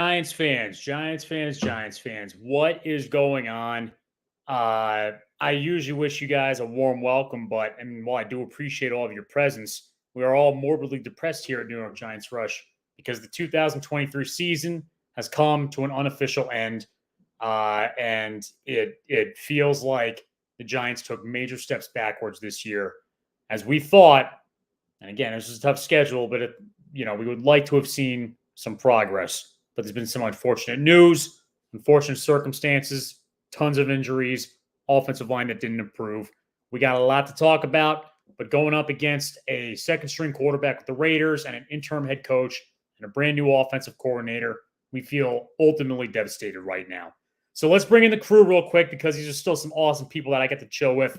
Giants fans, what is going on? I usually wish you guys a warm welcome, but while I do appreciate all of your presence, we are all morbidly depressed here at New York Giants Rush because the 2023 season has come to an unofficial end, and it feels like the Giants took major steps backwards this year, as we thought. And again, this is a tough schedule, but we would like to have seen some progress. But there's been some unfortunate news, unfortunate circumstances, tons of injuries, offensive line that didn't improve. We got a lot to talk about, but going up against a second-string quarterback with the Raiders and an interim head coach and a brand-new offensive coordinator, we feel ultimately devastated right now. So let's bring in the crew real quick because these are still some awesome people that I get to chill with.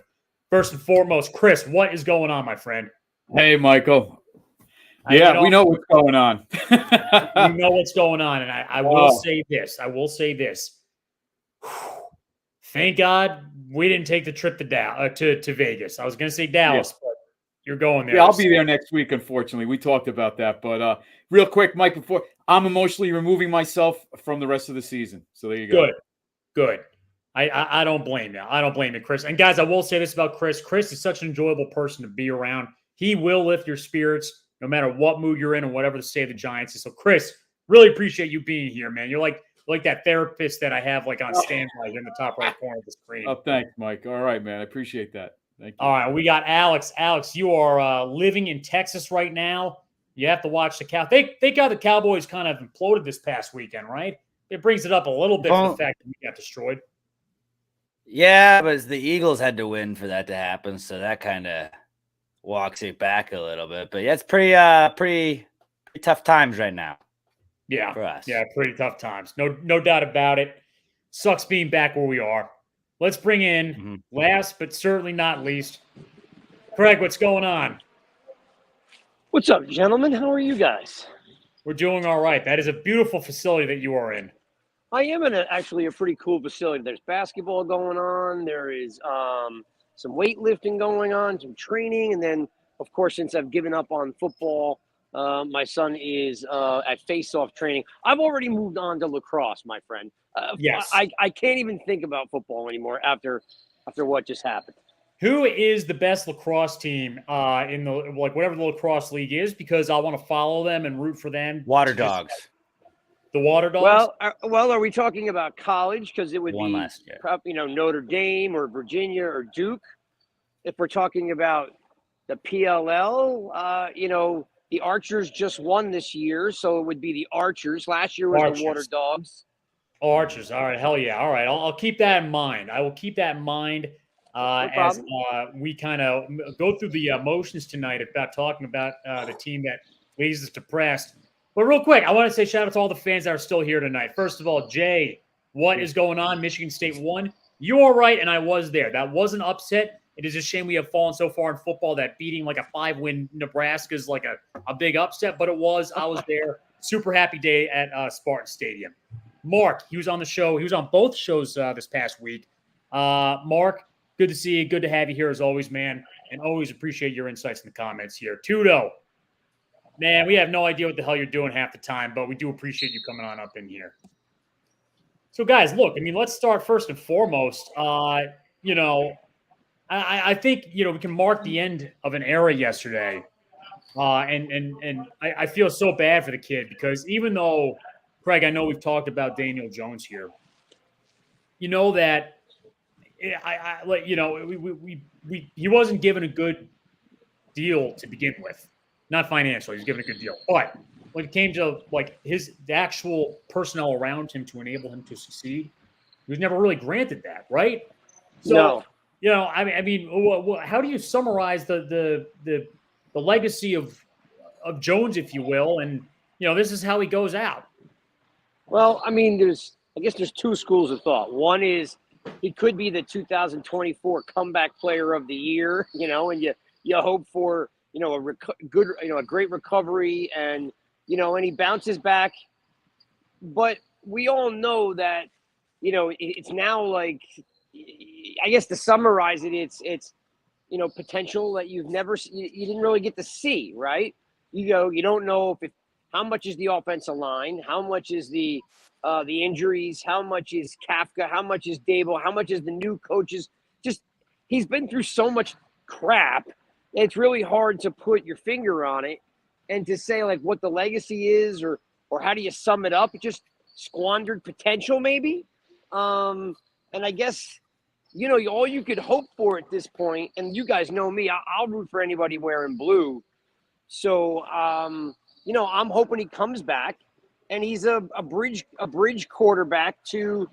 First and foremost, Chris, what is going on, my friend? Hey, Michael. Yeah, we know what's going on. We know what's going on, and I will say this. Thank God we didn't take the trip to Vegas. I was going to say Dallas, but you're going there. Yeah, I'll be there next week, unfortunately. We talked about that. But real quick, Mike, before I'm emotionally removing myself from the rest of the season. So there you go. Good. I don't blame you. I don't blame you, Chris. And guys, I will say this about Chris. Chris is such an enjoyable person to be around. He will lift your spirits no matter what mood you're in and whatever the state of the Giants is. So, Chris, really appreciate you being here, man. You're like that therapist that I have on standby in the top right corner of the screen. Oh, thanks, Mike. All right, man. I appreciate that. Thank you. All right, we got Alex. Alex, you are living in Texas right now. You have to watch the Cow. They got the Cowboys kind of imploded this past weekend, right? It brings it up a little bit for the fact that we got destroyed. Yeah, but the Eagles had to win for that to happen, so that kind of walks it back a little bit. But yeah, it's pretty tough times right now. Yeah, for us. Yeah, pretty tough times. No doubt about it. Sucks being back where we are. Let's bring in last but certainly not least, Craig. What's going on? What's up, gentlemen? How are you guys? We're doing all right. That is a beautiful facility that you are in. I am in actually a pretty cool facility. There's basketball going on. There is some weightlifting going on, some training. And then, of course, since I've given up on football, my son is at face-off training. I've already moved on to lacrosse, my friend. Yes. I can't even think about football anymore after what just happened. Who is the best lacrosse team in the whatever the lacrosse league is? Because I want to follow them and root for them. Water Dogs. The Water Dogs? Well, are we talking about college? Because it would One be last year. Notre Dame or Virginia or Duke. If we're talking about the PLL, the Archers just won this year, so it would be the Archers. Last year was the Water Dogs. Archers. All right. Hell yeah. All right. I'll keep that in mind. I will keep that in mind as we kind of go through the motions tonight about talking about the team that leaves us depressed. But real quick, I want to say shout out to all the fans that are still here tonight. First of all, Jay, what is going on? Michigan State won. You are right, and I was there. That was an upset. It is a shame we have fallen so far in football that beating like a 5-win Nebraska is like a big upset, but it was. I was there. Super happy day at Spartan Stadium. Mark, he was on the show. He was on both shows this past week. Mark, good to see you. Good to have you here as always, man, and always appreciate your insights in the comments here. Tudo. Man, we have no idea what the hell you're doing half the time, but we do appreciate you coming on up in here. So, guys, look, let's start first and foremost. I think, we can mark the end of an era yesterday. And I feel so bad for the kid because even though, Craig, I know we've talked about Daniel Jones here, you know that he wasn't given a good deal to begin with, not financially. He's given a good deal, but when it came to like the actual personnel around him to enable him to succeed, he was never really granted that, right? So, No. I mean, how do you summarize the legacy of Jones, if you will, and this is how he goes out? Well, I mean, I guess there's two schools of thought. One is he could be the 2024 comeback player of the year, and you hope for a great recovery, and and he bounces back. But we all know that it's now like, I guess to summarize it, it's potential that you didn't really get to see, right? You don't know how much is the offensive line, how much is the injuries, how much is Kafka, how much is Dable, how much is the new coaches. Just he's been through so much crap. It's really hard to put your finger on it and to say like what the legacy is or how do you sum it up? Just squandered potential maybe. And I guess all you could hope for at this point, and you guys know me, I'll root for anybody wearing blue. So I'm hoping he comes back and he's a bridge quarterback to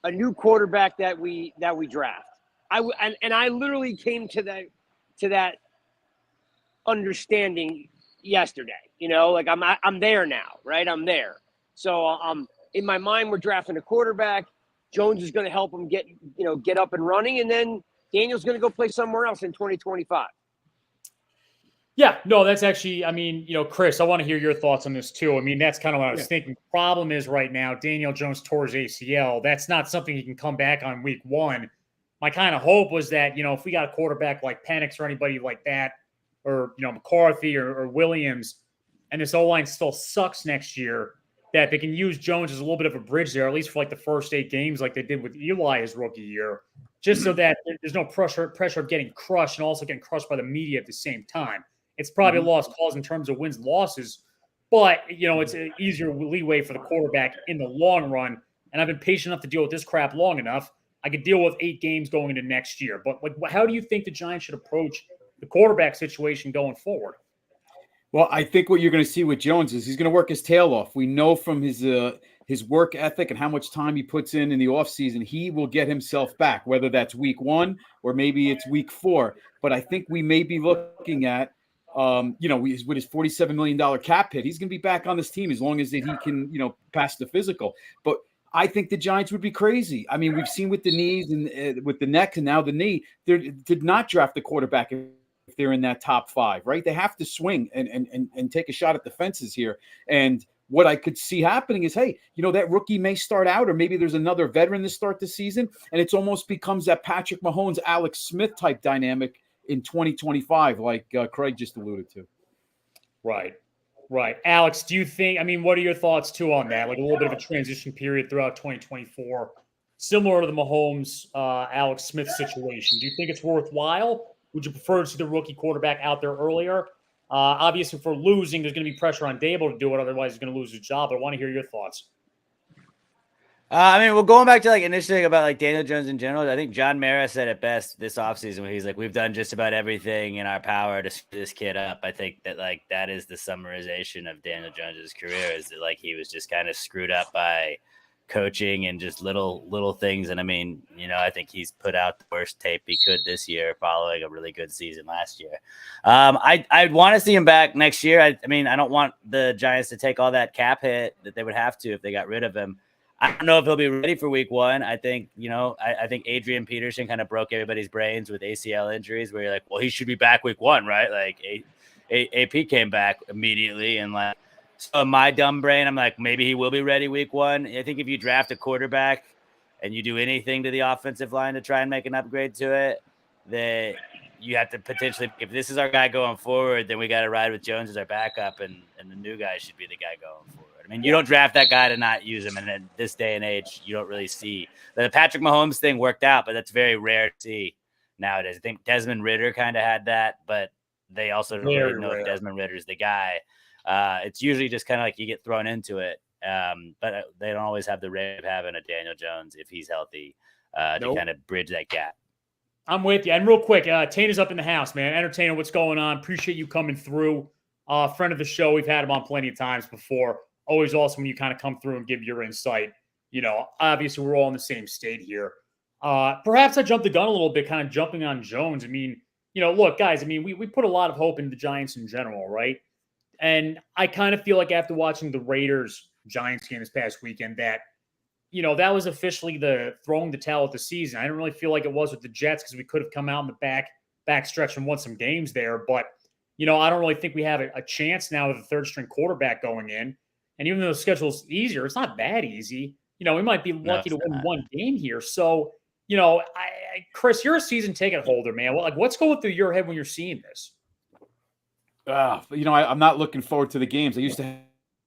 a new quarterback that we draft. I literally came to that understanding yesterday. Like I'm there now, right? I'm there. So in my mind, we're drafting a quarterback. Jones is going to help him get up and running, and then Daniel's going to go play somewhere else in 2025. Yeah, no, that's actually, I mean, Chris, I want to hear your thoughts on this too. I mean, that's kind of what I was thinking. Problem is right now, Daniel Jones tore his ACL. That's not something he can come back on week one. My kind of hope was that, if we got a quarterback like Penix or anybody like that, or, McCarthy or Williams, and this O-line still sucks next year, that they can use Jones as a little bit of a bridge there, at least for like the first 8 games like they did with Eli his rookie year, just so that there's no pressure of getting crushed and also getting crushed by the media at the same time. It's probably a lost cause in terms of wins and losses, but, it's an easier leeway for the quarterback in the long run. And I've been patient enough to deal with this crap long enough. I could deal with 8 games going into next year. But how do you think the Giants should approach the quarterback situation going forward? Well, I think what you're going to see with Jones is he's going to work his tail off. We know from his work ethic and how much time he puts in the offseason, he will get himself back, whether that's week 1 or maybe it's week 4. But I think we may be looking at, with his $47 million cap hit, he's going to be back on this team as long as that he can, pass the physical. But I think the Giants would be crazy. I mean, we've seen with the knees and with the neck and now the knee, they did not draft the quarterback if they're in that top 5, right? They have to swing and take a shot at the fences here. And what I could see happening is, hey, that rookie may start out, or maybe there's another veteran to start the season, and it's almost becomes that Patrick Mahomes, Alex Smith type dynamic in 2025, like Craig just alluded to. Right. Alex, do you think, what are your thoughts too on that? Like a little bit of a transition period throughout 2024, similar to the Mahomes, Alex Smith situation. Do you think it's worthwhile? Would you prefer to see the rookie quarterback out there earlier? Obviously, for losing, there's going to be pressure on Dable to do it. Otherwise, he's going to lose his job. But I want to hear your thoughts. We're going back to like initially about like Daniel Jones in general. I think John Mara said it best this offseason when he's like, we've done just about everything in our power to screw this kid up. I think that like that is the summarization of Daniel Jones's career, is that like he was just kind of screwed up by coaching and just little things. And I think he's put out the worst tape he could this year following a really good season last year. I'd want to see him back next year. I don't want the Giants to take all that cap hit that they would have to if they got rid of him. I don't know if he'll be ready for week 1. I think, I think Adrian Peterson kind of broke everybody's brains with ACL injuries where you're like, well, he should be back week 1, right? Like AP came back immediately. And like, so in my dumb brain, I'm like, maybe he will be ready week 1. I think if you draft a quarterback and you do anything to the offensive line to try and make an upgrade to it, that you have to potentially, if this is our guy going forward, then we got to ride with Jones as our backup, and the new guy should be the guy going forward. You don't draft that guy to not use him. And in this day and age, you don't really see the Patrick Mahomes thing worked out, but that's very rare to see nowadays. I think Desmond Ridder kind of had that, but they also don't really know if Desmond Ridder is the guy. It's usually just kind of like you get thrown into it. But they don't always have the rate of having a Daniel Jones if he's healthy to kind of bridge that gap. I'm with you. And real quick, Tana's up in the house, man. Entertainer, what's going on? Appreciate you coming through. Friend of the show. We've had him on plenty of times before. Always awesome when you kind of come through and give your insight. Obviously we're all in the same state here. Perhaps I jumped the gun a little bit, kind of jumping on Jones. I mean, look, guys, I mean, we put a lot of hope into the Giants in general, right? And I kind of feel like after watching the Raiders-Giants game this past weekend that, that was officially the throwing the towel at the season. I didn't really feel like it was with the Jets because we could have come out in the back stretch and won some games there. But, I don't really think we have a chance now with a third-string quarterback going in. And even though the schedule's easier, it's not that easy. We might be lucky to win one game here. So, Chris, you're a season ticket holder, man. What's going through your head when you're seeing this? I'm not looking forward to the games. I used to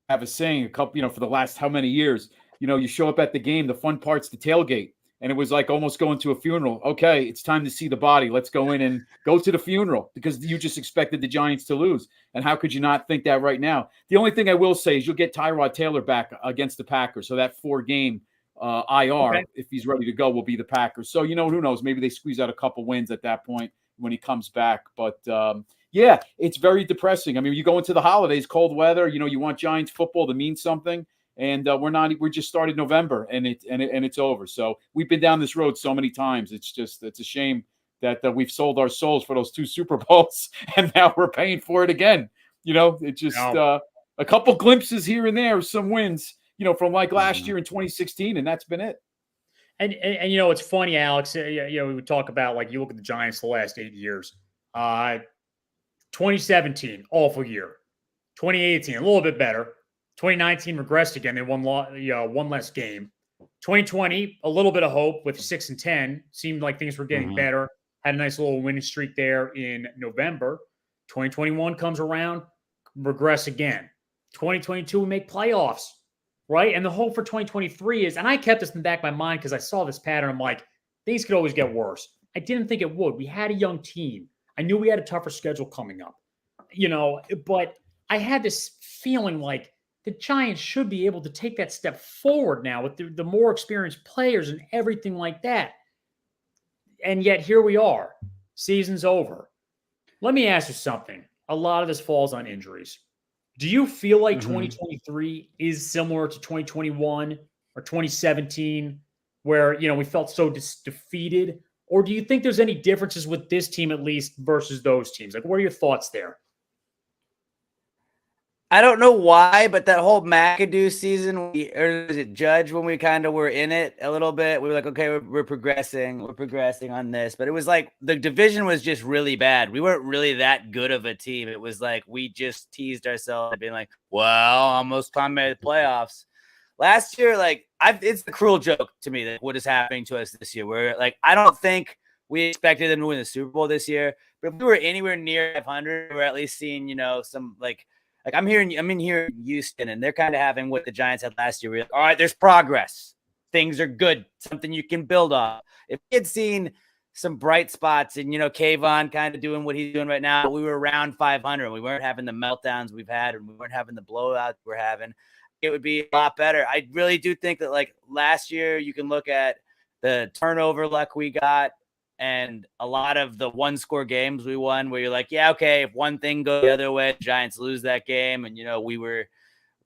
have a saying for the last how many years, you show up at the game, the fun part's the tailgate. And it was like almost going to a funeral. Okay, it's time to see the body. Let's go in and go to the funeral because you just expected the Giants to lose. And how could you not think that right now? The only thing I will say is you'll get Tyrod Taylor back against the Packers. So that 4-game IR, if he's ready to go, will be the Packers. So, who knows? Maybe they squeeze out a couple wins at that point when he comes back. But, yeah, it's very depressing. I mean, you go into the holidays, cold weather, you want Giants football to mean something. And we're just started November and it's over. So we've been down this road so many times. It's a shame that we've sold our souls for those 2 Super Bowls and now we're paying for it again. It's just a couple glimpses here and there, some wins, from like last year in 2016, and that's been it. And it's funny, Alex. We would talk about you look at the Giants the last 8 years. 2017, awful year. 2018, a little bit better. 2019 regressed again. They won one less game. 2020, a little bit of hope with 6-10. Seemed like things were getting better. Had a nice little winning streak there in November. 2021 comes around, regress again. 2022, we make playoffs, right? And the hope for 2023 is, and I kept this in the back of my mind because I saw this pattern. I'm like, things could always get worse. I didn't think it would. We had a young team. I knew we had a tougher schedule coming up, but I had this feeling like the Giants should be able to take that step forward now with the more experienced players and everything like that. And yet here we are. Season's over. Let me ask you something. A lot of this falls on injuries. Do you feel like 2023 is similar to 2021 or 2017 where, we felt so defeated? Or do you think there's any differences with this team at least versus those teams? What are your thoughts there? I don't know why, but that whole McAdoo season, or is it Judge, when we kind of were in it a little bit, we were like, okay, we're progressing on this. But it was like the division was just really bad. We weren't really that good of a team. It was like we just teased ourselves being like, well, almost time made the playoffs. Last year, it's the cruel joke to me that what is happening to us this year. Where I don't think we expected them to win the Super Bowl this year, but if we were anywhere near 500, we're at least seeing, some I'm in here in Houston, and they're kind of having what the Giants had last year. We're like, all right, there's progress. Things are good. Something you can build off. If we had seen some bright spots and, Kayvon kind of doing what he's doing right now, we were around 500. We weren't having the meltdowns we've had, and we weren't having the blowouts we're having. It would be a lot better. I really do think that, last year, you can look at the turnover luck we got and a lot of the 1-score games we won where you're like, yeah, okay, if one thing goes the other way, Giants lose that game. And, we were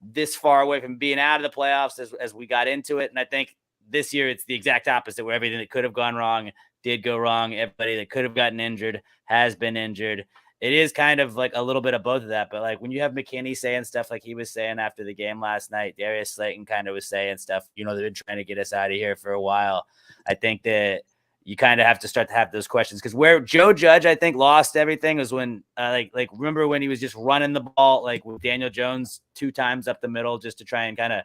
this far away from being out of the playoffs as we got into it. And I think this year it's the exact opposite, where everything that could have gone wrong did go wrong. Everybody that could have gotten injured has been injured. It is kind of like a little bit of both of that. But when you have McKinney saying stuff like he was saying after the game last night, Darius Slayton kind of was saying stuff, they've been trying to get us out of here for a while. I think that you kind of have to start to have those questions, because where Joe Judge, I think, lost everything was when, remember when he was just running the ball, with Daniel Jones 2 times up the middle just to try and kind of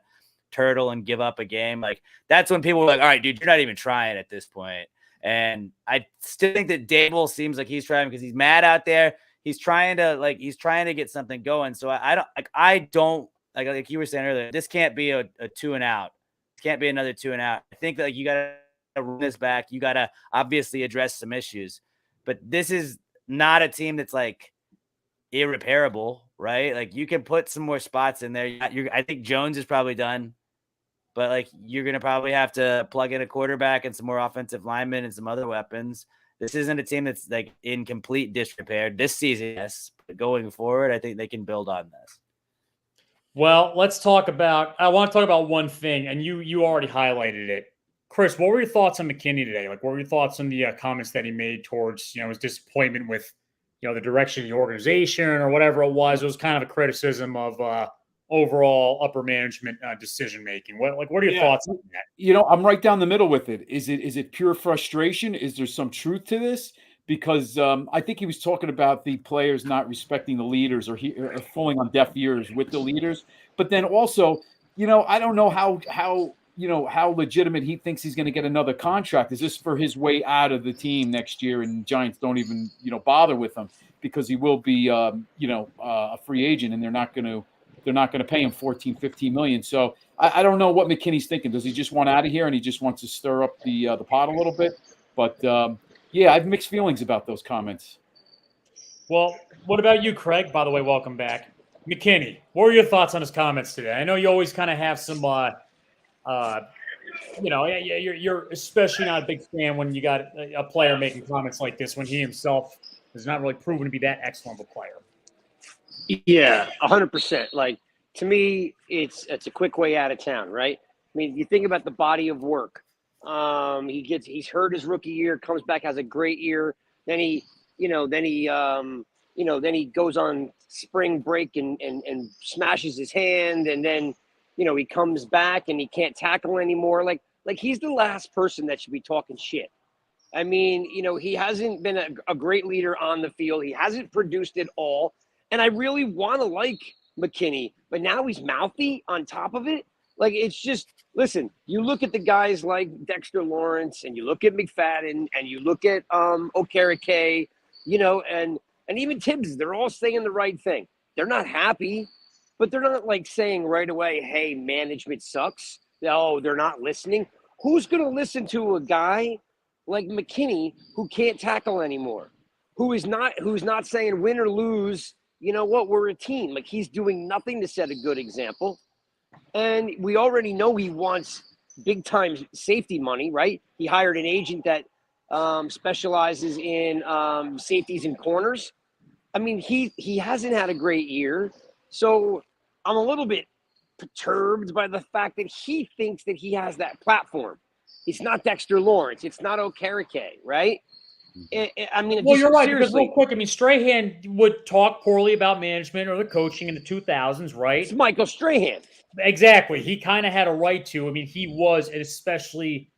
turtle and give up a game. That's when people were like, all right, dude, you're not even trying at this point. And I still think that Dable seems like he's trying because he's mad out there. He's trying to get something going. So I don't like you were saying earlier, this can't be a 2-and-out. It can't be another 2-and-out. I think that you got to run this back. You got to obviously address some issues, but this is not a team that's irreparable. right? Like you can put some more spots in there. I think Jones is probably done, but like you're going to probably have to plug in a quarterback and some more offensive linemen and some other weapons. This isn't a team that's like in complete disrepair this season. Yes, but going forward, I think they can build on this. Well, I want to talk about one thing, and you already highlighted it. Chris, what were your thoughts on McKinney today? Like, what were your thoughts on the comments that he made towards, his disappointment with, the direction of the organization or whatever it was? It was kind of a criticism of overall upper management decision-making. What are your thoughts on that? I'm right down the middle with it. Is it pure frustration? Is there some truth to this? Because I think he was talking about the players not respecting the leaders or falling on deaf ears with the leaders. But then also, I don't know how legitimate he thinks he's going to get another contract. Is this for his way out of the team next year? And Giants don't even, bother with him because he will be, a free agent, and they're not going to pay him 14, 15 million. So I don't know what McKinney's thinking. Does he just want out of here and he just wants to stir up the pot a little bit? But yeah, I have mixed feelings about those comments. Well, what about you, Craig? By the way, welcome back. McKinney, what were your thoughts on his comments today? I know you always kind of have some, you're especially not a big fan when you got a player making comments like this when he himself has not really proven to be that excellent of a player. Yeah, 100%. Like, to me, it's a quick way out of town, right? I mean, you think about the body of work. He's hurt his rookie year, comes back, has a great year. Then he goes on spring break and smashes his hand. And then, he comes back and he can't tackle anymore. Like he's the last person that should be talking shit. I mean, he hasn't been a great leader on the field. He hasn't produced it all. And I really want to like McKinney, but now he's mouthy on top of it. Like, it's just, listen, you look at the guys like Dexter Lawrence and you look at McFadden and you look at Okereke, and even Tibbs, they're all saying the right thing. They're not happy, but they're not like saying right away, hey, management sucks. Oh, they're not listening. Who's going to listen to a guy like McKinney who can't tackle anymore, who's not saying win or lose, you know what, we're a team. Like, he's doing nothing to set a good example. And we already know he wants big-time safety money, right? He hired an agent that specializes in safeties and corners. I mean, he hasn't had a great year. So I'm a little bit perturbed by the fact that he thinks that he has that platform. It's not Dexter Lawrence. It's not Okereke, right? I mean, well, you're right. Seriously, because real quick, I mean, Strahan would talk poorly about management or the coaching in the 2000s, right? It's Michael Strahan. Exactly. He kind of had a right to. I mean, he was an especially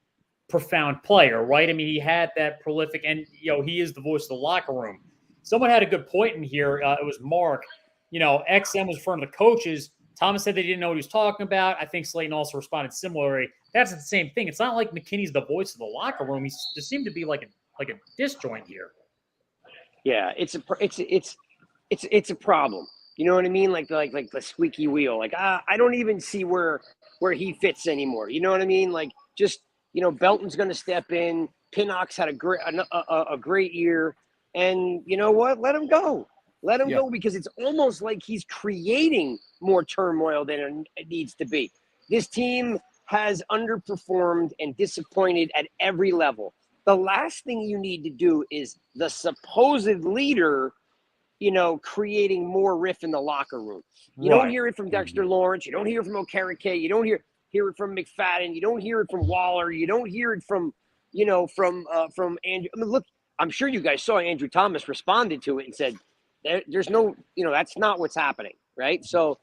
profound player, right? I mean, he had that prolific, and he is the voice of the locker room. Someone had a good point in here. It was Mark. XM was referring to the coaches. Thomas said they didn't know what he was talking about. I think Slayton also responded similarly. That's the same thing. It's not like McKinney's the voice of the locker room. He just seemed to be like a disjoint here. Yeah, it's a problem. You know what I mean? Like the squeaky wheel. Like, I don't even see where he fits anymore. You know what I mean? Like, just, Belton's going to step in. Pinnock's had a great year, and you know what? Let him go. Let him go, because it's almost like he's creating more turmoil than it needs to be. This team has underperformed and disappointed at every level. The last thing you need to do is the supposed leader, creating more riff in the locker room. You don't hear it from Dexter Lawrence. You don't hear it from Okereke. You don't hear it from McFadden. You don't hear it from Waller. You don't hear it from Andrew. I mean, look, I'm sure you guys saw Andrew Thomas responded to it and said, there's no, that's not what's happening, right? So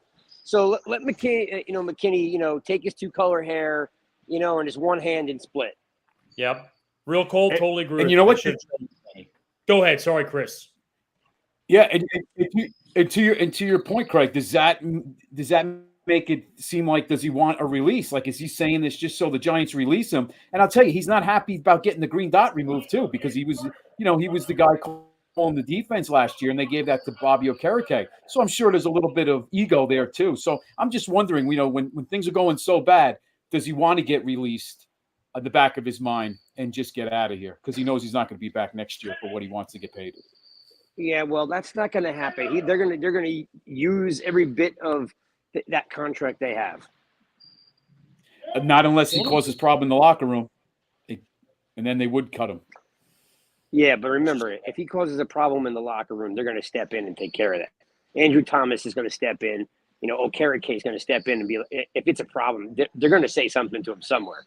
let McKinney, take his 2-color hair, and his one hand and split. Yep. Real cold, totally agree. And you know what? Go ahead. Sorry, Chris. Yeah, and to your point, Craig, does that make it seem like, does he want a release? Like, is he saying this just so the Giants release him? And I'll tell you, he's not happy about getting the green dot removed too, because he was the guy calling the defense last year, and they gave that to Bobby Okereke. So I'm sure there's a little bit of ego there too. So I'm just wondering, when things are going so bad, does he want to get released at the back of his mind and just get out of here because he knows he's not going to be back next year for what he wants to get paid? Yeah, well, that's not going to happen. They're going to use every bit of that contract they have. Not unless he causes problem in the locker room, and then they would cut him. Yeah, but remember, if he causes a problem in the locker room, they're going to step in and take care of that. Andrew Thomas is going to step in. Okereke is going to step in and be like, if it's a problem, they're going to say something to him somewhere.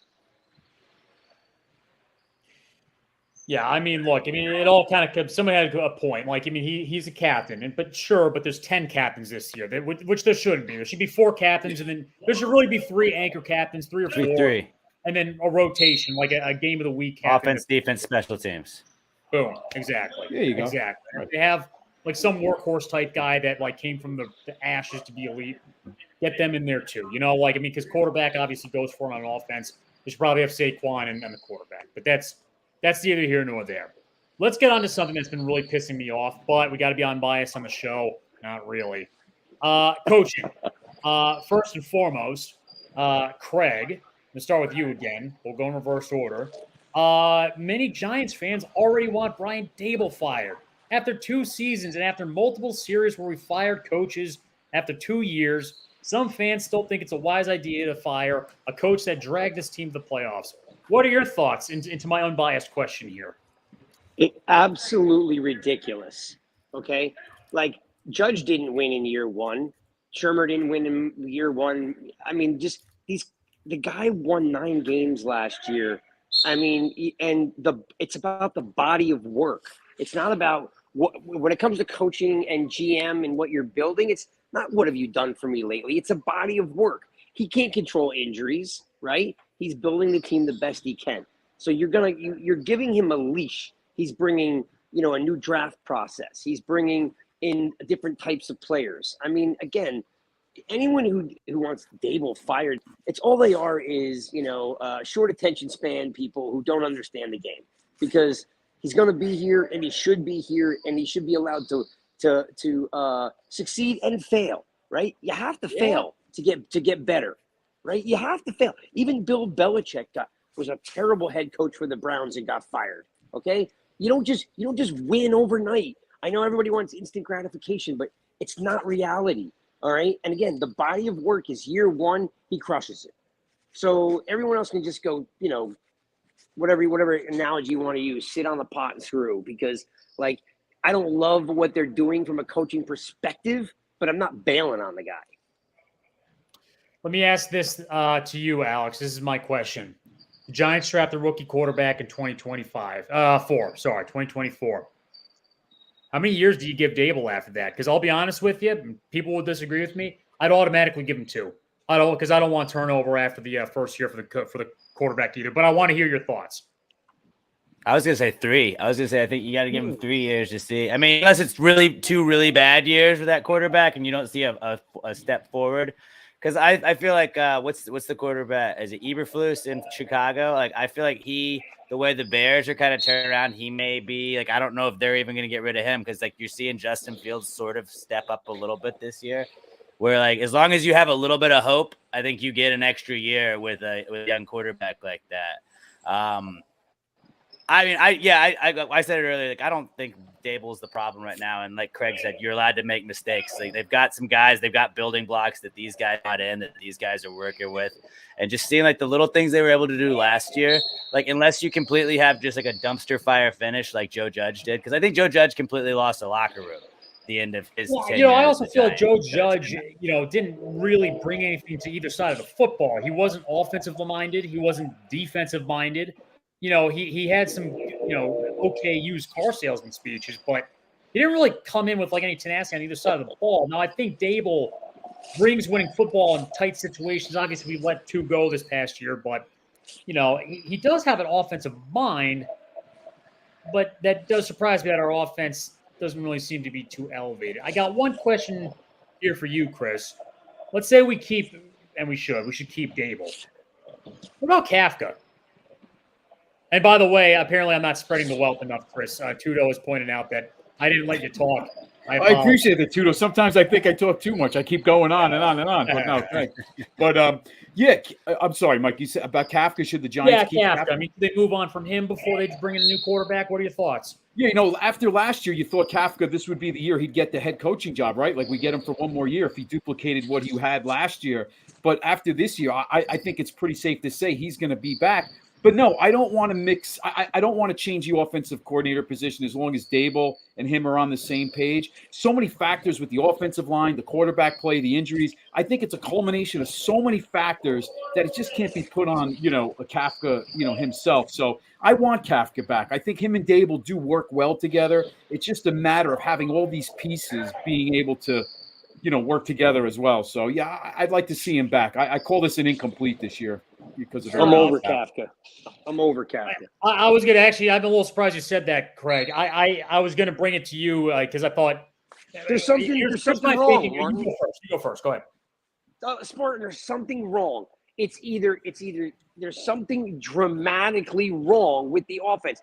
Yeah, I mean, look, it all kind of comes. Somebody had a point. Like, he's a captain, but there's 10 captains this year, which there shouldn't be. There should be 4 captains, and then there should really be 3 anchor captains, 3 or 4, and then a rotation, like a game of the week captain. Offense, defense, special teams. Boom, exactly. There you go. Exactly. Right. They have like some workhorse type guy that like came from the ashes to be elite. Get them in there too. Because quarterback obviously goes for him on offense. They should probably have Saquon and the quarterback, but that's neither here nor there. Let's get on to something that's been really pissing me off, but we got to be unbiased on the show. Not really. Coaching. First and foremost, Craig, let's start with you again. We'll go in reverse order. Many Giants fans already want Brian Daboll fired. After 2 seasons and after multiple series where we fired coaches after 2 years, some fans still think it's a wise idea to fire a coach that dragged this team to the playoffs. What are your thoughts into my unbiased question here? It's absolutely ridiculous. Okay? Like, Judge didn't win in year 1. Shermer didn't win in year 1. The guy won 9 games last year. It's about the body of work. It's not about when it comes to coaching and GM and what you're building. It's not what have you done for me lately. It's a body of work. He can't control injuries, right? He's building the team the best he can. So you're giving him a leash. He's bringing a new draft process. He's bringing in different types of players. Again, anyone who wants Daboll fired, it's all they are is short attention span people who don't understand the game, because he's going to be here and he should be here and he should be allowed to succeed and fail. Right? You have to fail to get better. Right? You have to fail. Even Bill Belichick was a terrible head coach for the Browns and got fired. Okay? You don't just win overnight. I know everybody wants instant gratification, but it's not reality. All right. And again, the body of work is year 1, he crushes it. So everyone else can just go, whatever analogy you want to use, sit on the pot and screw, because I don't love what they're doing from a coaching perspective, but I'm not bailing on the guy. Let me ask this to you, Alex. This is my question. The Giants draft a rookie quarterback in 2024. How many years do you give Daboll after that? Because I'll be honest with you, people will disagree with me. I'd automatically give him 2. Because I don't want turnover after the first year for the quarterback either. But I want to hear your thoughts. I was gonna say 3. I think you got to give him 3 years to see. Unless it's really 2 really bad years for that quarterback, and you don't see a step forward. Because I feel like what's the quarterback? Is it Eberflus in Chicago? I feel like the way the Bears are kind of turning around, he may be I don't know if they're even going to get rid of him, because you're seeing Justin Fields sort of step up a little bit this year. Where as long as you have a little bit of hope, I think you get an extra year with a young quarterback like that. I said it earlier. I don't think Daboll's the problem right now. And like Craig said, you're allowed to make mistakes. They've got some guys, they've got building blocks that these guys got in, that these guys are working with. And just seeing the little things they were able to do last year, unless you completely have just a dumpster fire finish like Joe Judge did, because I think Joe Judge completely lost the locker room at the end of his tenure. I also feel like Joe Judge, didn't really bring anything to either side of the football. He wasn't offensive minded. He wasn't defensive minded. He had some, okay used car salesman speeches, but he didn't really come in with any tenacity on either side of the ball. Now, I think Daboll brings winning football in tight situations. Obviously, we let 2 go this past year, but, he does have an offensive mind, but that does surprise me that our offense doesn't really seem to be too elevated. I got one question here for you, Chris. Let's say we should keep Daboll. What about Kafka? And by the way, apparently I'm not spreading the wealth enough, Chris. Tudo has pointed out that I didn't let you talk I appreciate it, Tudo. Sometimes I think I talk too much. I keep going on and on and on. But no, thanks. But yeah, I'm sorry, Mike. You said about Kafka. Should the Giants keep Kafka. Kafka? I mean, they move on from him before they bring in a new quarterback. What are your thoughts? Yeah, after last year, you thought Kafka, this would be the year he'd get the head coaching job, right? Like we get him for one more year if he duplicated what he had last year. But after this year, I think it's pretty safe to say he's going to be back. But no, I don't want to mix. I don't want to change the offensive coordinator position as long as Dable and him are on the same page. So many factors with the offensive line, the quarterback play, the injuries. I think it's a culmination of so many factors that it just can't be put on, a Kafka, himself. So I want Kafka back. I think him and Dable do work well together. It's just a matter of having all these pieces being able to, work together as well. So yeah, I'd like to see him back. I call this an incomplete this year because of I'm over Kafka. I was gonna actually. I'm a little surprised you said that, Craig. I was gonna bring it to you because I thought there's something wrong. You go first. Go ahead. Spartan, there's something wrong. It's either there's something dramatically wrong with the offense.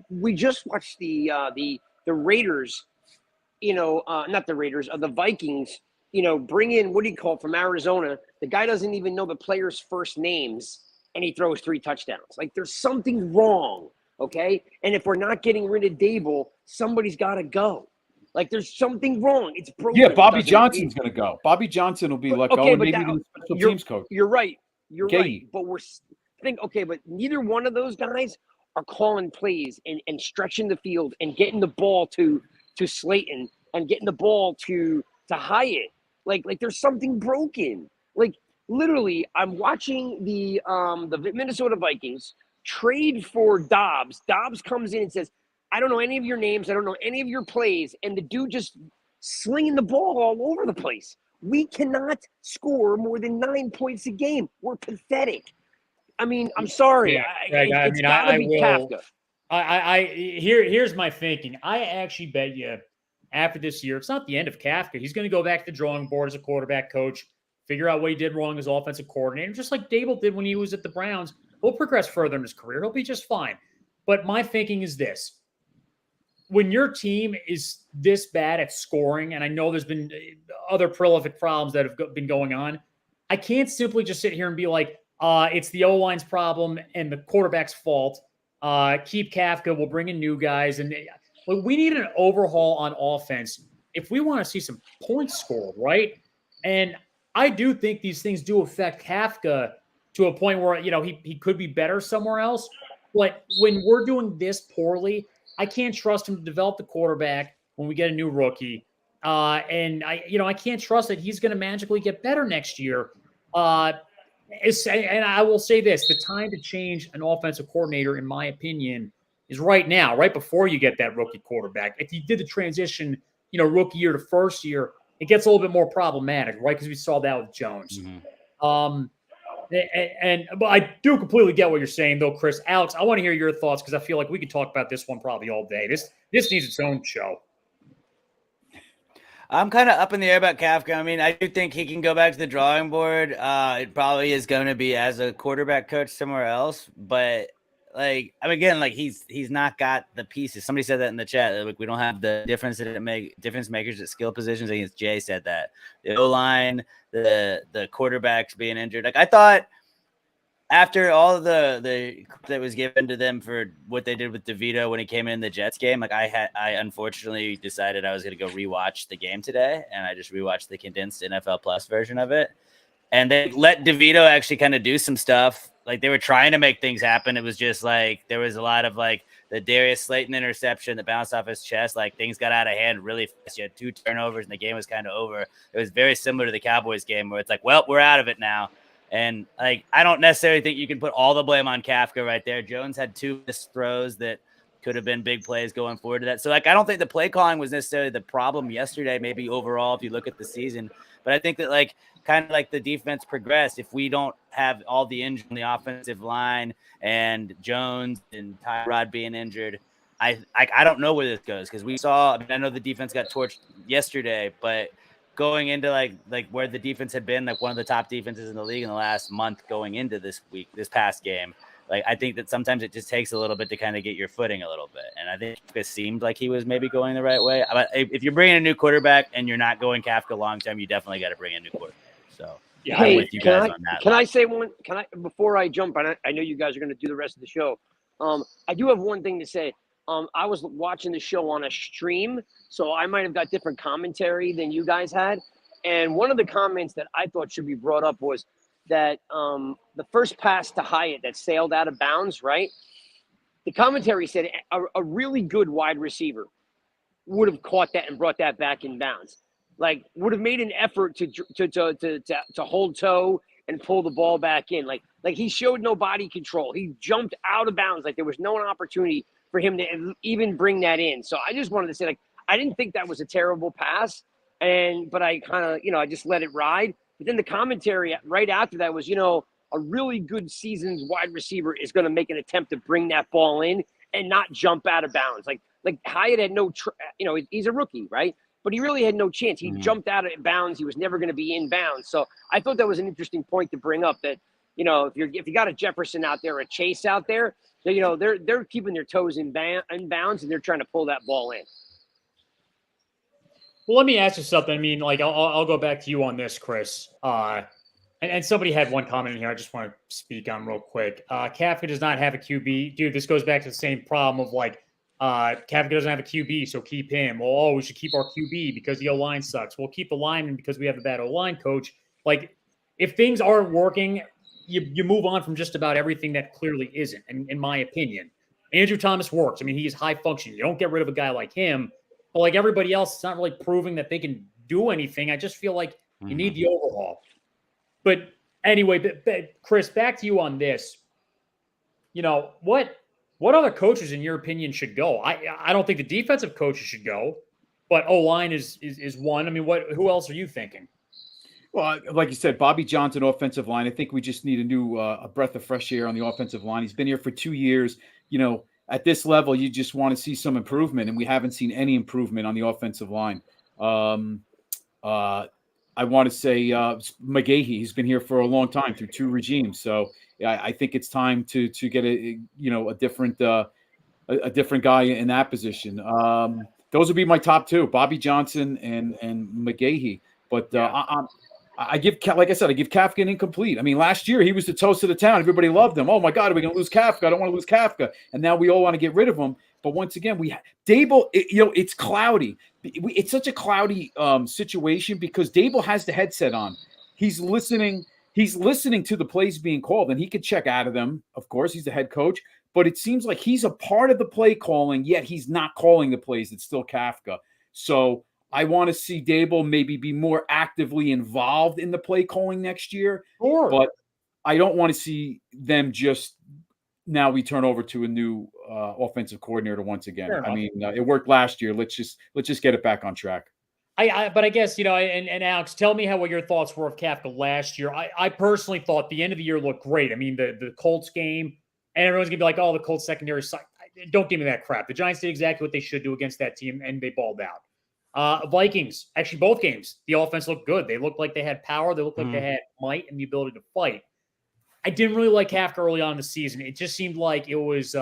We just watched the Raiders, not the Raiders, the Vikings, bring in, what do you call it, from Arizona. The guy doesn't even know the players' first names, and he throws 3 touchdowns. Like, there's something wrong, okay? And if we're not getting rid of Dable, somebody's got to go. Like, there's something wrong. It's broken. Yeah, Bobby Johnson's going to go. Bobby Johnson will be let go, and maybe the special teams coach. You're right. Right. But but neither one of those guys are calling plays and stretching the field and getting the ball to Slayton and getting the ball to Hyatt. Like there's something broken. Like, literally, I'm watching the Minnesota Vikings trade for Dobbs. Dobbs comes in and says, I don't know any of your names. I don't know any of your plays. And the dude just slinging the ball all over the place. We cannot score more than 9 points a game. We're pathetic. I mean, I'm sorry. Kafka. Here's my thinking. I actually bet you after this year, it's not the end of Kafka. He's going to go back to the drawing board as a quarterback coach, figure out what he did wrong as offensive coordinator, just like Dable did when he was at the Browns. He'll progress further in his career. He'll be just fine. But my thinking is this. When your team is this bad at scoring, and I know there's been other prolific problems that have been going on, I can't simply just sit here and be like, it's the O-line's problem and the quarterback's fault. Keep Kafka. We'll bring in new guys. And we need an overhaul on offense if we want to see some points scored, right? And I do think these things do affect Kafka to a point where, he could be better somewhere else. But when we're doing this poorly, I can't trust him to develop the quarterback when we get a new rookie. And I can't trust that he's going to magically get better next year. And I will say this, the time to change an offensive coordinator, in my opinion, is right now, right before you get that rookie quarterback. If you did the transition, rookie year to first year, it gets a little bit more problematic, right? Because we saw that with Jones. Mm-hmm. But I do completely get what you're saying, though, Chris. Alex, I want to hear your thoughts because I feel like we could talk about this one probably all day. This needs its own show. I'm kind of up in the air about Kafka. I mean, I do think he can go back to the drawing board. It probably is going to be as a quarterback coach somewhere else. But, he's not got the pieces. Somebody said that in the chat. Like, we don't have the difference makers at skill positions. I think it's Jay said that. The O-line, the quarterbacks being injured. Like, I thought after all of the that was given to them for what they did with Dovitto when he came in the Jets game, like I unfortunately decided I was going to go rewatch the game today, and I just rewatched the condensed NFL Plus version of it. And they let Dovitto actually kind of do some stuff. Like, they were trying to make things happen. It was just like there was a lot of like the Darius Slayton interception that bounced off his chest. Like, things got out of hand really fast. You had 2 turnovers and the game was kind of over. It was very similar to the Cowboys game where it's like, well, we're out of it now. And like, I don't necessarily think you can put all the blame on Kafka right there. Jones had 2 missed throws that could have been big plays going forward to that. So like, I don't think the play calling was necessarily the problem yesterday, maybe overall, if you look at the season, but I think that like, kind of like the defense progressed. If we don't have all the injury on the offensive line and Jones and Tyrod being injured, I don't know where this goes. Cause we saw, I know the defense got torched yesterday, but going into like where the defense had been, like one of the top defenses in the league in the last month going into this past game, like, I think that sometimes it just takes a little bit to kind of get your footing a little bit. And I think it seemed like he was maybe going the right way. But if you're bringing a new quarterback and you're not going Kafka long term, you definitely got to bring a new quarterback. So Yeah, I'm with you guys on that. Can I say one? Can I, before I jump on it, I know you guys are going to do the rest of the show. I do have one thing to say. I was watching the show on a stream, so I might have got different commentary than you guys had. And one of the comments that I thought should be brought up was that the first pass to Hyatt that sailed out of bounds, right? The commentary said a really good wide receiver would have caught that and brought that back in bounds. Like, would have made an effort to hold toe and pull the ball back in. Like he showed no body control. He jumped out of bounds. Like, there was no opportunity for him to even bring that in. So I just wanted to say, like, I didn't think that was a terrible pass. But I kind of, I just let it ride. But then the commentary right after that was, a really good seasoned wide receiver is going to make an attempt to bring that ball in and not jump out of bounds. Like Hyatt had no, he's a rookie, right? But he really had no chance. He jumped out of bounds. He was never going to be in bounds. So I thought that was an interesting point to bring up, that, if you got a Jefferson out there, a Chase out there, they're keeping their toes in bounds and they're trying to pull that ball in. Well, let me ask you something. I mean, like, I'll go back to you on this, Chris. And somebody had one comment in here I just want to speak on real quick. Kafka does not have a QB. Dude, this goes back to the same problem of, like, Kafka doesn't have a QB, so keep him. Well, we should keep our QB because the O-line sucks. We'll keep the lineman because we have a bad O-line coach. Like, if things aren't working, you move on from just about everything that clearly isn't, in my opinion. Andrew Thomas works. I mean, he is high functioning. You don't get rid of a guy like him. But like everybody else, it's not really proving that they can do anything. I just feel like you need the overhaul. But anyway, but Chris, back to you on this. What other coaches, in your opinion, should go? I don't think the defensive coaches should go, but O-line is one. I mean, who else are you thinking? Well, like you said, Bobby Johnson, offensive line. I think we just need a new a breath of fresh air on the offensive line. He's been here for 2 years. At this level, you just want to see some improvement, and we haven't seen any improvement on the offensive line. I want to say McGahee. He's been here for a long time through 2 regimes, so I think it's time to get a different guy in that position. Those would be my top 2: Bobby Johnson and McGahee. But I give Kafka an incomplete. I mean, last year he was the toast of the town. Everybody loved him. Oh my God, are we going to lose Kafka? I don't want to lose Kafka. And now we all want to get rid of him. But once again, Dable. It's cloudy. It's such a cloudy situation because Dable has the headset on. He's listening. He's listening to the plays being called, and he could check out of them. Of course, he's the head coach. But it seems like he's a part of the play calling, yet he's not calling the plays. It's still Kafka. So I want to see Dable maybe be more actively involved in the play calling next year. Sure. But I don't want to see them just now we turn over to a new offensive coordinator once again. I mean, it worked last year. Let's just get it back on track. But I guess, and Alex, tell me what your thoughts were of Kafka last year. I personally thought the end of the year looked great. I mean, the Colts game, and everyone's going to be like, oh, the Colts secondary suck. Don't give me that crap. The Giants did exactly what they should do against that team, and they balled out. Vikings, actually both games, the offense looked good. They looked like they had power. They looked like they had might and the ability to fight. I didn't really like Kafka early on in the season. It just seemed like it was,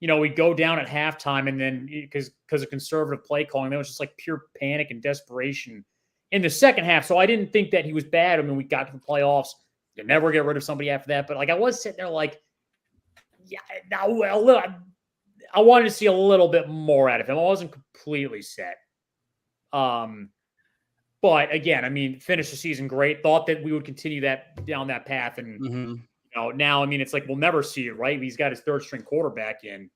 we'd go down at halftime, and then because of conservative play calling, there was just like pure panic and desperation in the second half. So I didn't think that he was bad. I mean, we got to the playoffs. You never get rid of somebody after that. But like I was sitting there like, I wanted to see a little bit more out of him. I wasn't completely set. But again, I mean, finished the season great. Thought that we would continue down that path, and now I mean, it's like we'll never see it, right? He's got his third string quarterback in.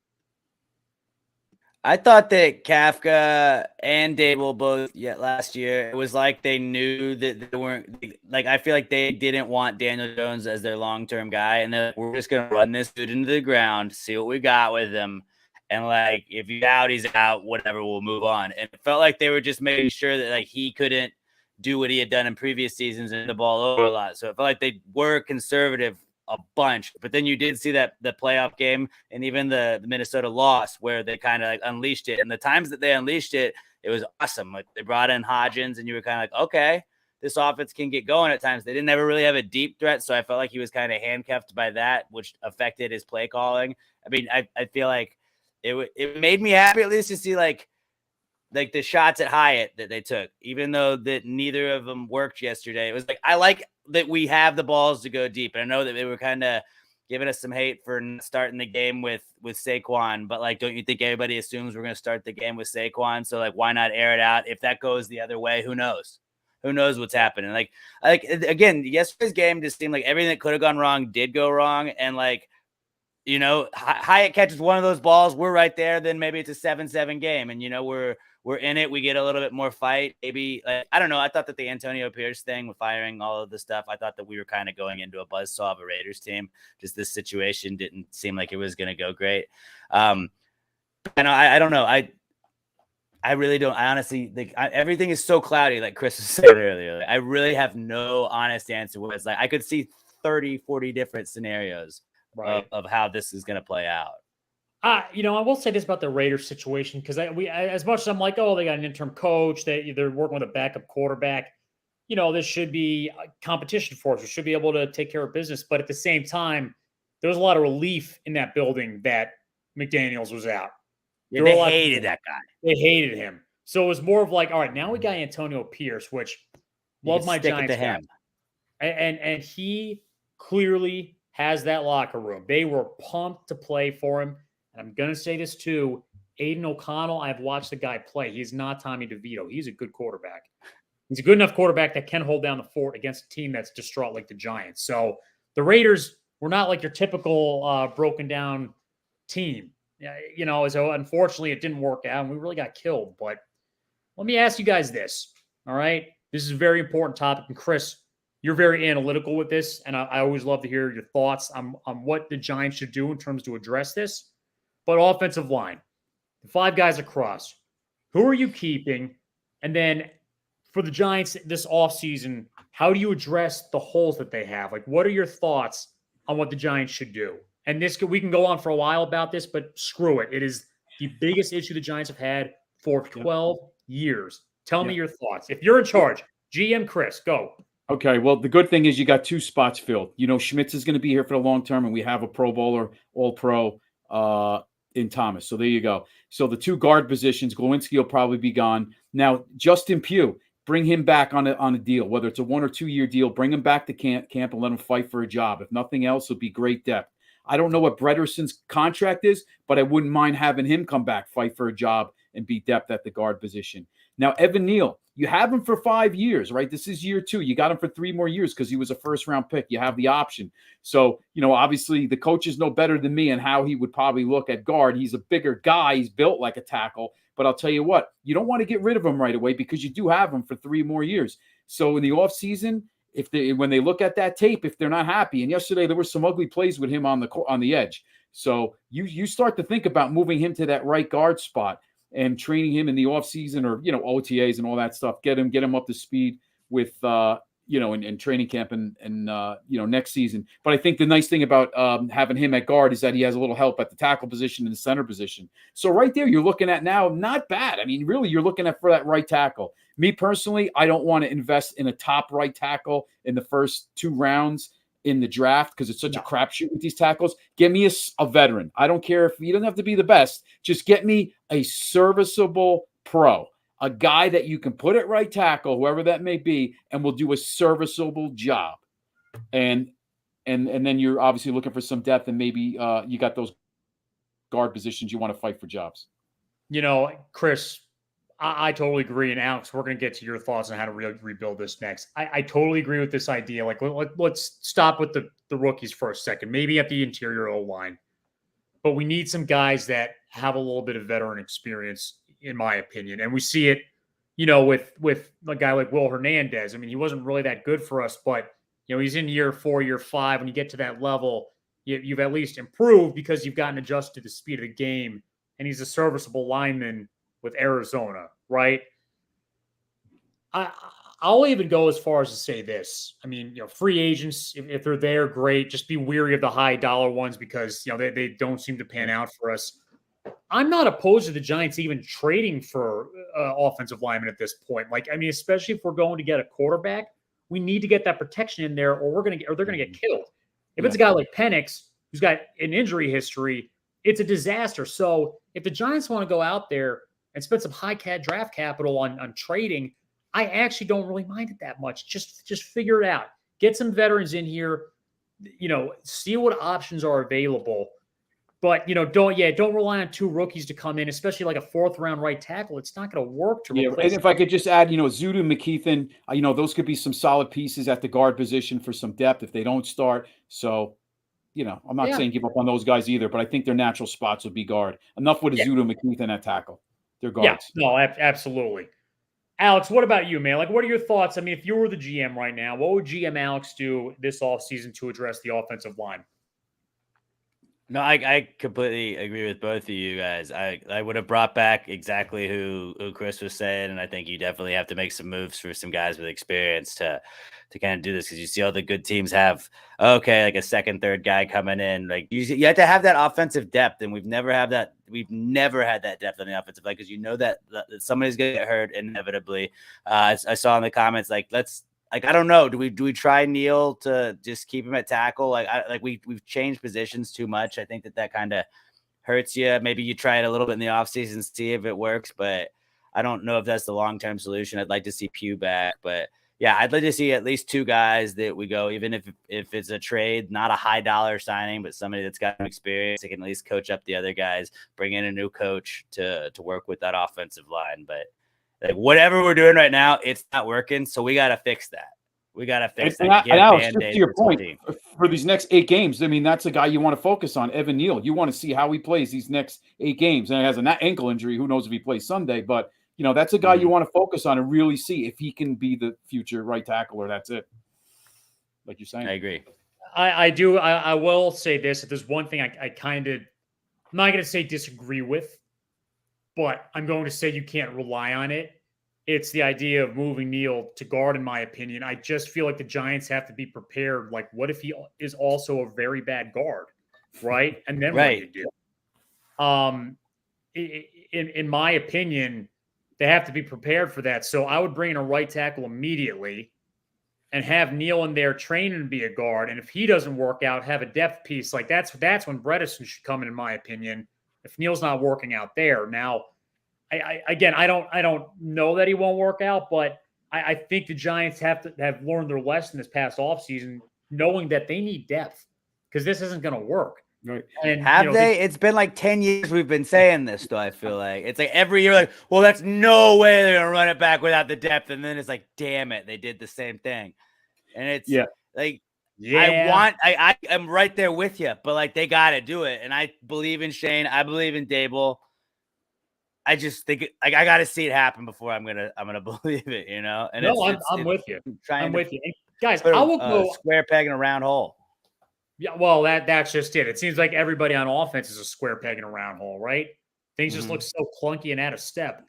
I thought that Kafka and Dable both last year, it was like they knew that they weren't like, I feel like they didn't want Daniel Jones as their long-term guy, and they're like, we're just gonna run this dude into the ground, see what we got with him. And like, if he's out, he's out, whatever, we'll move on. And it felt like they were just making sure that like he couldn't do what he had done in previous seasons and the ball over a lot. So it felt like they were conservative a bunch. But then you did see that the playoff game and even the Minnesota loss where they kind of like unleashed it. And the times that they unleashed it, it was awesome. Like they brought in Hodgins, and you were kind of like, okay, this offense can get going at times. They didn't ever really have a deep threat, so I felt like he was kind of handcuffed by that, which affected his play calling. I mean, I feel like it made me happy at least to see like the shots at Hyatt that they took, even though that neither of them worked yesterday. It was like, I like that we have the balls to go deep. And I know that they were kind of giving us some hate for starting the game with Saquon, but like, don't you think everybody assumes we're going to start the game with Saquon? So like, why not air it out? If that goes the other way, who knows? Who knows what's happening? Like again, yesterday's game just seemed like everything that could have gone wrong did go wrong. And like, you know, Hyatt catches one of those balls, we're right there. Then maybe it's a 7-7 game, and you know we're in it. We get a little bit more fight. Maybe I don't know. I thought that the Antonio Pierce thing with firing all of the stuff, I thought that we were kind of going into a buzzsaw of a Raiders team. Just this situation didn't seem like it was going to go great. I don't know. I really don't. I honestly think everything is so cloudy, like Chris was saying earlier. Like, I really have no honest answer. Where it's like I could see 30, 40 different scenarios of how this is going to play out. You know, I will say this about the Raiders situation, because as much as I'm like, oh, they got an interim coach, they're working with a backup quarterback. You know, this should be a competition for us. We should be able to take care of business. But at the same time, there was a lot of relief in that building that McDaniels was out. Yeah, they hated that guy. They hated him. So it was more of like, all right, now we got Antonio Pierce, which love my Giants to him. And he clearly has that locker room. They were pumped to play for him. And I'm going to say this too, Aiden O'Connell, I've watched the guy play. He's not Tommy DeVito. He's a good quarterback. He's a good enough quarterback that can hold down the fort against a team that's distraught like the Giants. So the Raiders were not like your typical broken down team. You know, so unfortunately it didn't work out and we really got killed. But let me ask you guys this, all right? This is a very important topic. And Chris, you're very analytical with this, and I always love to hear your thoughts on what the Giants should do in terms to address this. But offensive line, the 5 guys across, who are you keeping? And then for the Giants this offseason, how do you address the holes that they have? Like, what are your thoughts on what the Giants should do? And we can go on for a while about this, but screw it. It is the biggest issue the Giants have had for 12 years. Tell me your thoughts. If you're in charge, GM Chris, go. Okay, well, the good thing is you got 2 spots filled. You know, Schmitz is going to be here for the long term, and we have a Pro Bowler, All-Pro, in Thomas. So there you go. So the 2 guard positions, Glowinski will probably be gone. Now, Justin Pugh, bring him back on a deal, whether it's a 1 or 2 year deal. Bring him back to camp and let him fight for a job. If nothing else, it'll be great depth. I don't know what Bredeson's contract is, but I wouldn't mind having him come back, fight for a job, and be depth at the guard position. Now, Evan Neal, you have him for 5 years, right? This is year 2. You got him for 3 more years because he was a first-round pick. You have the option. So, you know, obviously the coaches know better than me and how he would probably look at guard. He's a bigger guy. He's built like a tackle. But I'll tell you what, you don't want to get rid of him right away because you do have him for 3 more years. So in the offseason, when they look at that tape, if they're not happy, and yesterday there were some ugly plays with him on the edge. So you start to think about moving him to that right guard spot and training him in the offseason or, you know, OTAs and all that stuff. Get him up to speed with, you know, in training camp and you know, next season. But I think the nice thing about having him at guard is that he has a little help at the tackle position and the center position. So right there, you're looking at now, not bad. I mean, really, you're looking at for that right tackle. Me personally, I don't want to invest in a top right tackle in the first 2 rounds in the draft because it's such a crapshoot with these tackles. Get me a veteran. I don't care if he doesn't have to be the best. Just get me a serviceable pro, a guy that you can put at right tackle, whoever that may be, and will do a serviceable job. And then you're obviously looking for some depth, and maybe you got those guard positions you want to fight for jobs. You know, Chris, I totally agree. And Alex, we're going to get to your thoughts on how to rebuild this next. I totally agree with this idea. Like, let's stop with the rookies for a second, maybe at the interior O-line. But we need some guys that have a little bit of veteran experience, in my opinion. And we see it, you know, with a guy like Will Hernandez. I mean, he wasn't really that good for us, but, you know, he's in year 4, year 5. When you get to that level, you've at least improved because you've gotten adjusted to the speed of the game. And he's a serviceable lineman with Arizona, right? I'll even go as far as to say this. I mean, you know, free agents, if they're there, great. Just be weary of the high dollar ones because, you know, they don't seem to pan out for us. I'm not opposed to the Giants even trading for offensive linemen at this point. Like, I mean, especially if we're going to get a quarterback, we need to get that protection in there, or they're gonna get killed. If it's a guy like Penix who's got an injury history, it's a disaster. So if the Giants want to go out there and spend some high draft capital on trading, I actually don't really mind it that much. Just figure it out. Get some veterans in here. See what options are available. But don't rely on 2 rookies to come in, especially like a 4th-round right tackle. It's not going to work to replace. And if I could just add, Zudu, McKeithen, those could be some solid pieces at the guard position for some depth if they don't start. So, I'm not saying give up on those guys either, but I think their natural spots would be guard. Enough with Zudu, McKeithen at tackle. They're guards. Yeah, no, absolutely. Alex, what about you, man? Like, what are your thoughts? I mean, if you were the GM right now, what would GM Alex do this offseason to address the offensive line? No, I completely agree with both of you guys. I would have brought back exactly who Chris was saying, and I think you definitely have to make some moves for some guys with experience to kind of do this, because you see all the good teams have like a 2nd, 3rd guy coming in. Like you have to have that offensive depth, and we've never had that depth on the offensive line, because that somebody's gonna get hurt inevitably. I saw in the comments I don't know. Do we try Neal to just keep him at tackle? We've changed positions too much. I think that kind of hurts you. Maybe you try it a little bit in the offseason, see if it works, but I don't know if that's the long-term solution. I'd like to see Pugh back, but yeah, I'd like to see at least 2 guys that we go, even if it's a trade, not a high dollar signing, but somebody that's got some experience that can at least coach up the other guys, bring in a new coach to work with that offensive line. But whatever we're doing right now, it's not working. So we got to fix that. We got to fix that. And Alex, just to your point, for these next 8 games, I mean, that's a guy you want to focus on, Evan Neal. You want to see how he plays these next 8 games. And he has an ankle injury. Who knows if he plays Sunday? But, that's a guy you want to focus on and really see if he can be the future right tackle, or that's it. Like you're saying. I agree. I do. I will say this. If there's one thing I'm not going to say disagree with, but I'm going to say you can't rely on it. It's the idea of moving Neal to guard, in my opinion. I just feel like the Giants have to be prepared. Like, what if he is also a very bad guard, right? And then what do you do? In my opinion, they have to be prepared for that. So I would bring in a right tackle immediately and have Neal in there training to be a guard. And if he doesn't work out, have a depth piece. Like that's when Bredesen should come in my opinion, if Neal's not working out there. Now, I don't know that he won't work out, but I think the Giants have learned their lesson this past offseason, knowing that they need depth, because this isn't going to work. Right. And it's been like 10 years we've been saying this, though. I feel like it's like every year, well, that's no way they're gonna run it back without the depth, and then it's like, damn it, they did the same thing. And it's I'm right there with you, but they got to do it. And I believe in Shane. I believe in Dable. I just think I got to see it happen before I'm gonna believe it, And I'm with you. I'm with you, and guys. I will go square peg in a round hole. Yeah, well, that's just it. It seems like everybody on offense is a square peg in a round hole, right? Things just look so clunky and out of step.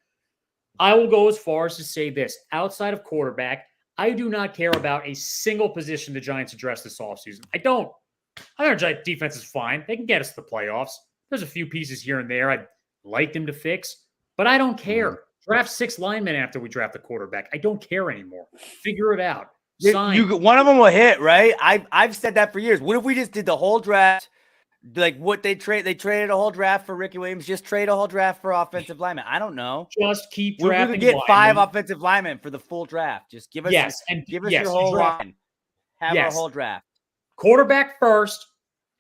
I will go as far as to say this: outside of quarterback, I do not care about a single position the Giants address this offseason. I don't. I think our defense is fine. They can get us to the playoffs. There's a few pieces here and there I'd like them to fix, but I don't care. Draft 6 linemen after we draft the quarterback. I don't care anymore. Figure it out. One of them will hit, right? I've said that for years. What if we just did the whole draft? Like what they traded a whole draft for Ricky Williams. Just trade a whole draft for offensive linemen. I don't know. Just keep drafting. We're gonna get 5 offensive linemen for the full draft. Just give us your whole line. Have our whole draft. Quarterback first,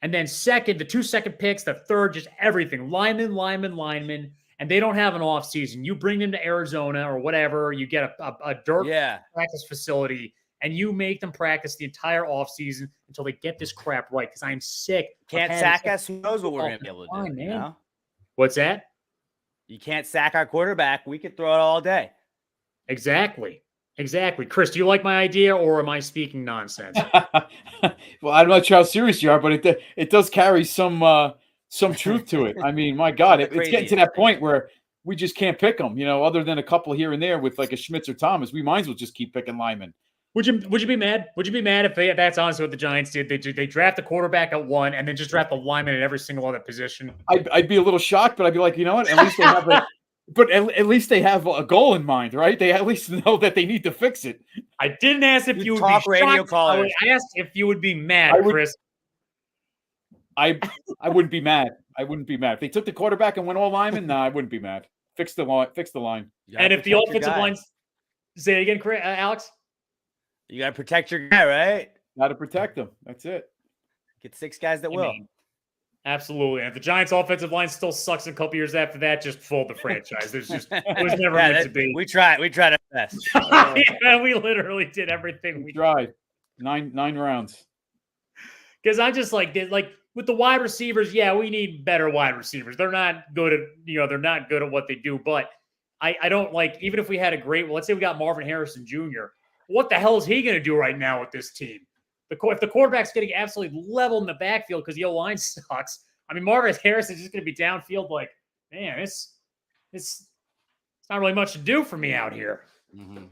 and then second, the 2 second picks, the third, just everything. Lineman. And they don't have an off season. You bring them to Arizona or whatever. You get a dirt practice facility. And you make them practice the entire offseason until they get this crap right, because I'm sick. Can't sack us. Who knows what we're going to be able to do? Man. What's that? You can't sack our quarterback. We could throw it all day. Exactly. Chris, do you like my idea, or am I speaking nonsense? Well, I'm not sure how serious you are, but it does carry some truth to it. I mean, my God, it's getting to that point where we just can't pick them, other than a couple here and there with like a Schmitz or Thomas. We might as well just keep picking linemen. Would you be mad? Would you be mad if that's honestly what the Giants did? They draft the quarterback at 1 and then just draft the lineman at every single other position. I'd be a little shocked, but I'd be like, you know what? At least they have at least they have a goal in mind, right? They at least know that they need to fix it. I didn't ask if you would be shocked. I asked if you would be mad, Chris. I wouldn't be mad. I wouldn't be mad if they took the quarterback and went all linemen. No, I wouldn't be mad. Fix the line. And if the offensive line, say it again, Chris, Alex. You got to protect your guy, right? Got to protect him. That's it. Get 6 guys that will. Absolutely. And if the Giants' offensive line still sucks a couple years after that, just fold the franchise. It was never meant to be. We tried our best. Yeah, we literally did everything we tried. 9 rounds. Because I'm just like with the wide receivers, yeah, we need better wide receivers. They're not good at what they do. But I don't like, even if we had let's say we got Marvin Harrison Jr., what the hell is he going to do right now with this team? If the quarterback's getting absolutely leveled in the backfield because the O-line sucks, I mean, Marvin Harrison is just going to be downfield like, man, it's not really much to do for me out here. Mm-hmm.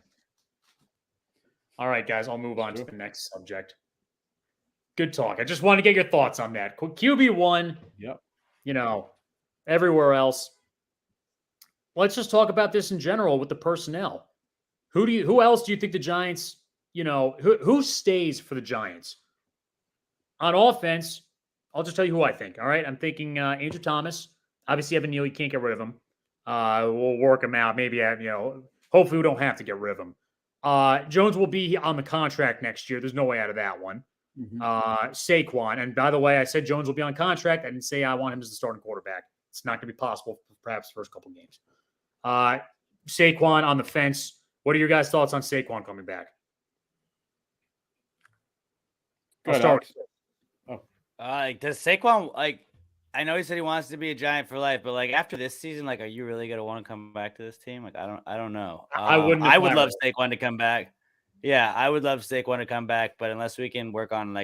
All right, guys, I'll move on to the next subject. Good talk. I just wanted to get your thoughts on that. QB1, yep. Everywhere else. Let's just talk about this in general with the personnel. Who else do you think the Giants, who stays for the Giants? On offense, I'll just tell you who I think, all right? I'm thinking Andrew Thomas. Obviously, Evan Neal, you can't get rid of him. We'll work him out. Maybe, hopefully we don't have to get rid of him. Jones will be on the contract next year. There's no way out of that one. Mm-hmm. Saquon. And by the way, I said Jones will be on contract. I didn't say I want him as the starting quarterback. It's not going to be possible for perhaps the first couple of games. Saquon on the fence. What are your guys' thoughts on Saquon coming back? I'll start. Does Saquon, I know he said he wants to be a Giant for life, but after this season, are you really going to want to come back to this team? I don't know. I would love Saquon to come back. Yeah, I would love Saquon to come back, but unless we can work on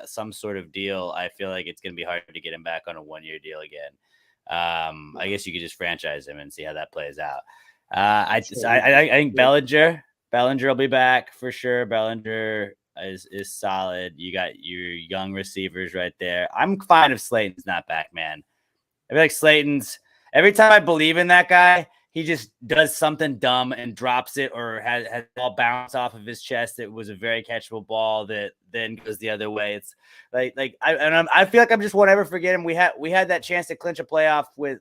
some sort of deal, I feel like it's going to be hard to get him back on a 1-year deal again. I guess you could just franchise him and see how that plays out. I think Bellinger will be back for sure. Bellinger is solid. You got your young receivers right there. I'm fine if Slayton's not back, man. I feel like Slayton's, every time I believe in that guy, he just does something dumb and drops it, or has the ball bounce off of his chest. It was a very catchable ball that then goes the other way. It's I feel like I'm just won't ever forget him. We had that chance to clinch a playoff with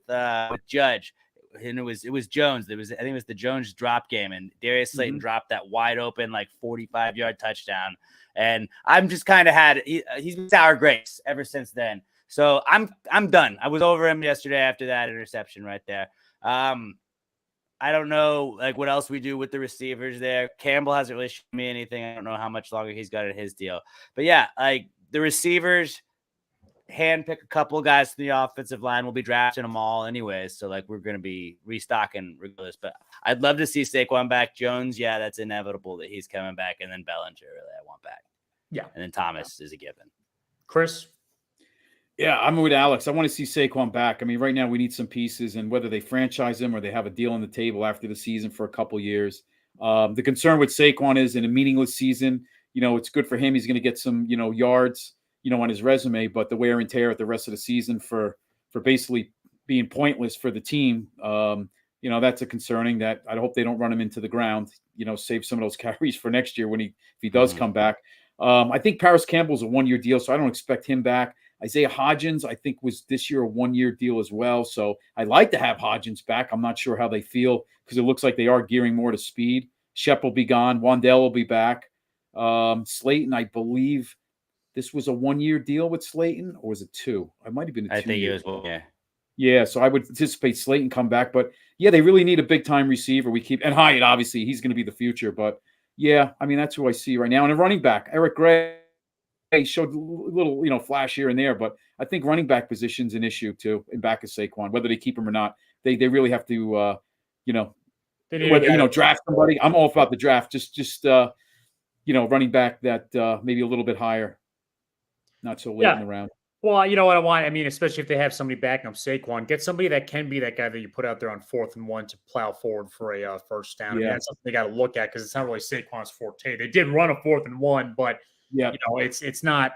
Judge, and it was Jones. I think it was the Jones drop game, and Darius Slayton dropped that wide open 45-yard touchdown. And I'm just kind of he's been sour grapes ever since then. So I'm done. I was over him yesterday after that interception right there. I don't know what else we do with the receivers there. Campbell hasn't really shown me anything. I don't know how much longer he's got in his deal. But yeah, the receivers, handpick a couple guys from the offensive line. We'll be drafting them all anyways. So we're going to be restocking regardless. But I'd love to see Saquon back. Jones, yeah, that's inevitable that he's coming back. And then Bellinger, really, I want back. Yeah. And then Thomas is a given. Chris? Yeah, I'm with Alex. I want to see Saquon back. I mean, right now we need some pieces, and whether they franchise him or they have a deal on the table after the season for a couple years. The concern with Saquon is in a meaningless season, it's good for him. He's going to get some, yards, on his resume, but the wear and tear at the rest of the season for basically being pointless for the team, that's a concerning. That I hope they don't run him into the ground, save some of those carries for next year if he does come back. I think Paris Campbell's a 1-year deal, so I don't expect him back. Isaiah Hodgins, I think, was this year a 1-year deal as well. So I'd like to have Hodgins back. I'm not sure how they feel because it looks like they are gearing more to speed. Shep will be gone. Wandell will be back. Slayton, I believe this was a 1-year deal with Slayton, or was it 2? It might have been a 2. I think it was 1 year. Yeah, so I would anticipate Slayton come back. But, yeah, they really need a big-time receiver. And Hyatt, obviously, he's going to be the future. But, yeah, I mean, that's who I see right now. And a running back, Eric Gray. He showed a little, flash here and there, but I think running back position's an issue too in back of Saquon. Whether they keep him or not, they really have to, draft somebody. I'm all about the draft. Just running back that maybe a little bit higher, not so late in the round. Well, you know what I want? I mean, especially if they have somebody backing up Saquon, get somebody that can be that guy that you put out there on 4th and 1 to plow forward for a first down. I mean, Yeah. that's something they got to look at because it's not really Saquon's forte. They did run a 4th and 1, but Yeah. it's not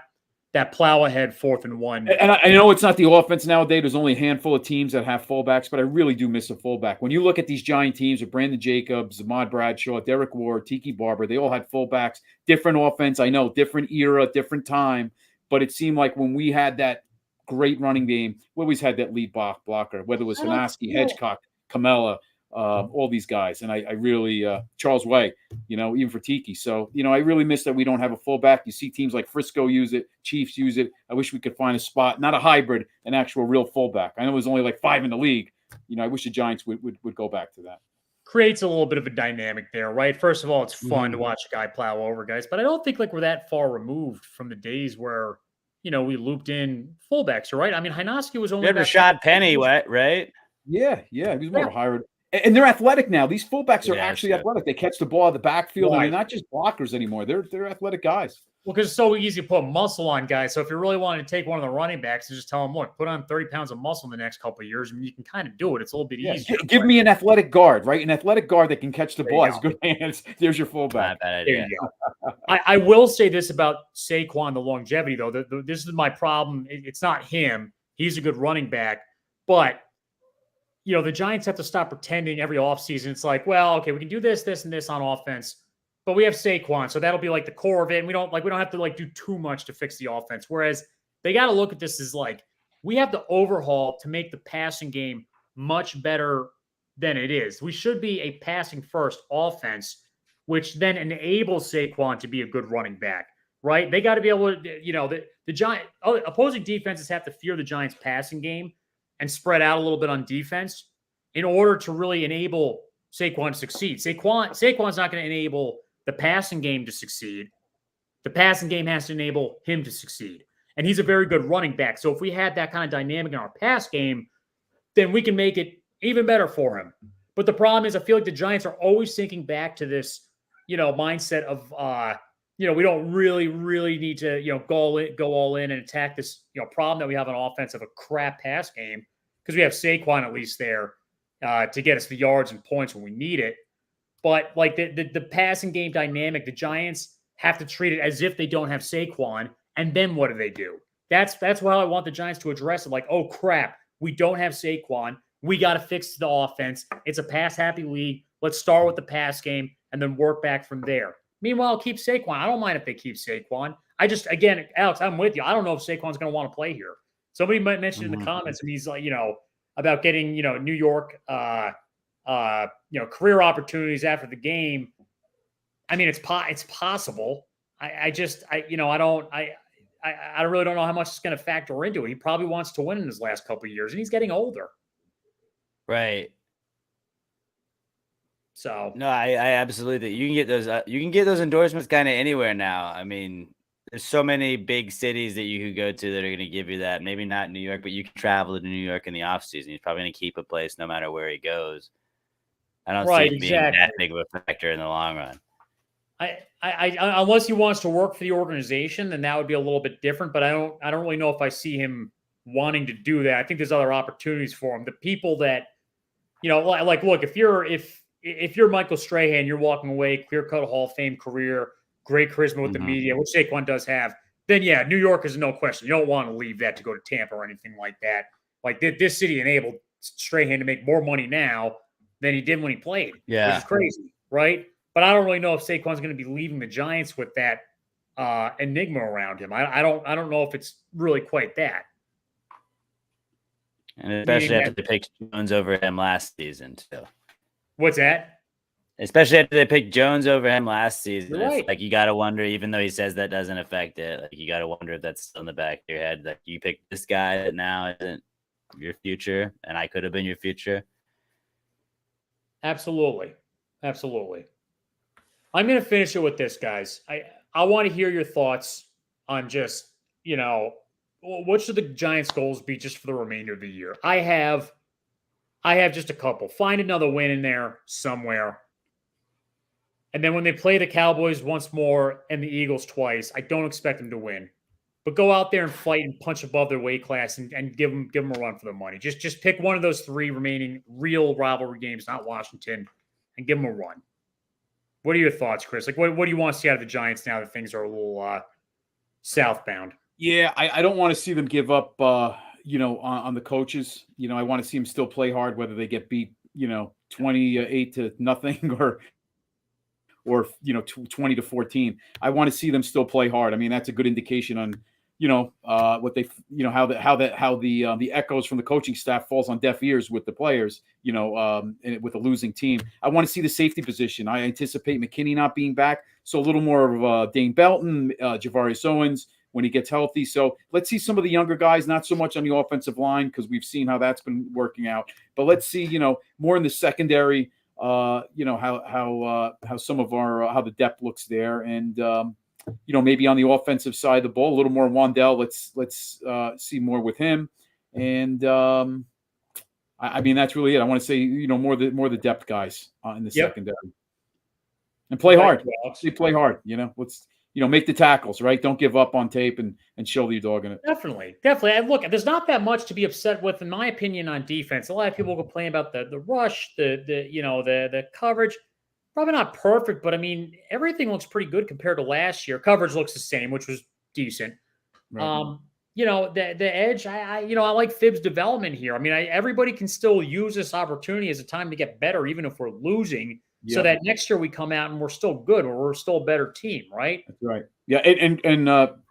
that plow ahead 4th and 1. And I know it's not the offense nowadays. There's only a handful of teams that have fullbacks, but I really do miss a fullback. When you look at these Giant teams with Brandon Jacobs, Ahmad Bradshaw, Derek Ward, Tiki Barber, they all had fullbacks, different offense. I know, different era, different time, but it seemed like when we had that great running game, we always had that lead blocker, whether it was Hanaski, Hedgecock, Kamela, all these guys. And I really, Charles Way, even for Tiki. So, I really miss that we don't have a fullback. You see teams like Frisco use it, Chiefs use it. I wish we could find a spot, not a hybrid, an actual real fullback. I know there's only like 5 in the league. I wish the Giants would go back to that. Creates a little bit of a dynamic there, right? First of all, it's fun to watch a guy plow over guys, but I don't think like we're that far removed from the days where, we looped in fullbacks, right? I mean, Hanaski was only Rashad Penny, right? Yeah. He was more hired. And they're athletic now. These fullbacks are actually athletic. They catch the ball at the backfield, and they're not just blockers anymore. They're athletic guys. Well, because it's so easy to put muscle on guys. So if you really wanted to take one of the running backs and just tell them, look, put on 30 pounds of muscle in the next couple of years, and you can kind of do it. It's a little bit easier. Give me an athletic guard, right? An athletic guard that can catch the ball, has good hands. There's your fullback. There you go. I will say this about Saquon, the longevity, though. This is my problem. It's not him. He's a good running back. But, the Giants have to stop pretending every offseason. It's like, well, okay, we can do this, this, and this on offense. But we have Saquon, so that'll be like the core of it. And we don't have to do too much to fix the offense. Whereas they got to look at this as we have to overhaul to make the passing game much better than it is. We should be a passing first offense, which then enables Saquon to be a good running back, right? They got to be able to, the Giant opposing defenses have to fear the Giants passing game and spread out a little bit on defense in order to really enable Saquon to succeed. Saquon's not going to enable the passing game to succeed. The passing game has to enable him to succeed. And he's a very good running back. So if we had that kind of dynamic in our pass game, then we can make it even better for him. But the problem is I feel like the Giants are always thinking back to this, mindset of, we don't really need to, go all in and attack this, problem that we have on offense of a crap pass game because we have Saquon at least there to get us the yards and points when we need it. But the passing game dynamic, the Giants have to treat it as if they don't have Saquon. And then what do? That's why I want the Giants to address it. Oh crap, we don't have Saquon. We got to fix the offense. It's a pass-happy league. Let's start with the pass game and then work back from there. Meanwhile, keep Saquon. I don't mind if they keep Saquon. Again, Alex, I'm with you. I don't know if Saquon's going to want to play here. Somebody might mention in the comments, and he's about getting, New York, career opportunities after the game. I mean, it's possible. I really don't know how much it's going to factor into it. He probably wants to win in his last couple of years, and he's getting older. Right. So no, I absolutely. You can get those endorsements kind of anywhere now. I mean, there's so many big cities that you could go to that are going to give you that. Maybe not New York, but you can travel to New York in the off season. He's probably going to keep a place no matter where he goes. I don't see it being that big of a factor in the long run. I unless he wants to work for the organization, then that would be a little bit different. But I don't really know if I see him wanting to do that. I think there's other opportunities for him. The people that, look, if you're Michael Strahan, you're walking away, clear-cut Hall of Fame career, great charisma with the media, which Saquon does have, then yeah, New York is no question. You don't want to leave that to go to Tampa or anything like that. This city enabled Strahan to make more money now than he did when he played. Yeah. Which is crazy, right? But I don't really know if Saquon's going to be leaving the Giants with that enigma around him. I don't know if it's really quite that. And especially after they picked Jones over him last season, too. What's that? Especially after they picked Jones over him last season. Right. It's you got to wonder, even though he says that doesn't affect it, you got to wonder if that's still in the back of your head. You picked this guy that now isn't your future, and I could have been your future. Absolutely. I'm going to finish it with this, guys. I want to hear your thoughts on just, what should the Giants' goals be just for the remainder of the year? I have just a couple. Find another win in there somewhere. And then when they play the Cowboys once more and the Eagles twice, I don't expect them to win. but go out there and fight and punch above their weight class and give them a run for their money. Just pick one of those 3 remaining real rivalry games, not Washington, and give them a run. What are your thoughts, Chris? Like, what do you want to see out of the Giants now that things are a little southbound? Yeah, I don't want to see them give up, on the coaches. I want to see them still play hard, whether they get beat, 28-0 or 20-14. I want to see them still play hard. I mean, that's a good indication on, what they, how the echoes from the coaching staff falls on deaf ears with the players, and with a losing team. I want to see the safety position. I anticipate McKinney not being back. So a little more of Dane Belton, Javarius Owens when he gets healthy. So let's see some of the younger guys, not so much on the offensive line because we've seen how that's been working out. But let's see, more in the secondary, how some of our how the depth looks there, and maybe on the offensive side of the ball, a little more Wan'Dale. Let's see more with him, and I mean that's really it. I want to say more the depth guys in the secondary, and play hard. Play hard. Let's make the tackles, right? Don't give up on tape and show your dog in it. Definitely. And look, there's not that much to be upset with, in my opinion, on defense. A lot of people complain about the rush, the coverage. Probably not perfect, but I mean, everything looks pretty good compared to last year. Coverage looks the same, which was decent. Right. The edge, I like Phibbs' development here. I mean, everybody can still use this opportunity as a time to get better, even if we're losing. So that next year we come out and we're still good, or we're still a better team, right? That's right. Yeah, and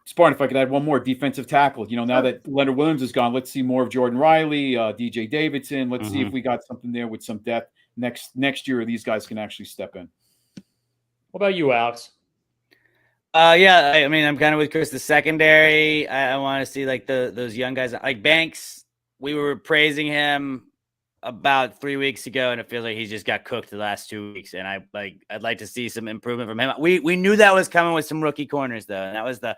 Spartan, if I could add one more defensive tackle. Now that Leonard Williams is gone, let's see more of Jordan Riley, DJ Davidson. Let's see if we got something there with some depth next year. These guys can actually step in. What about you, Alex? I mean, I'm kind of with Chris. The secondary, I want to see like those young guys like Banks. We were praising him about 3 weeks ago, and it feels like he's just got cooked the last 2 weeks. And I'd like to see some improvement from him. We knew that was coming with some rookie corners though, and that was the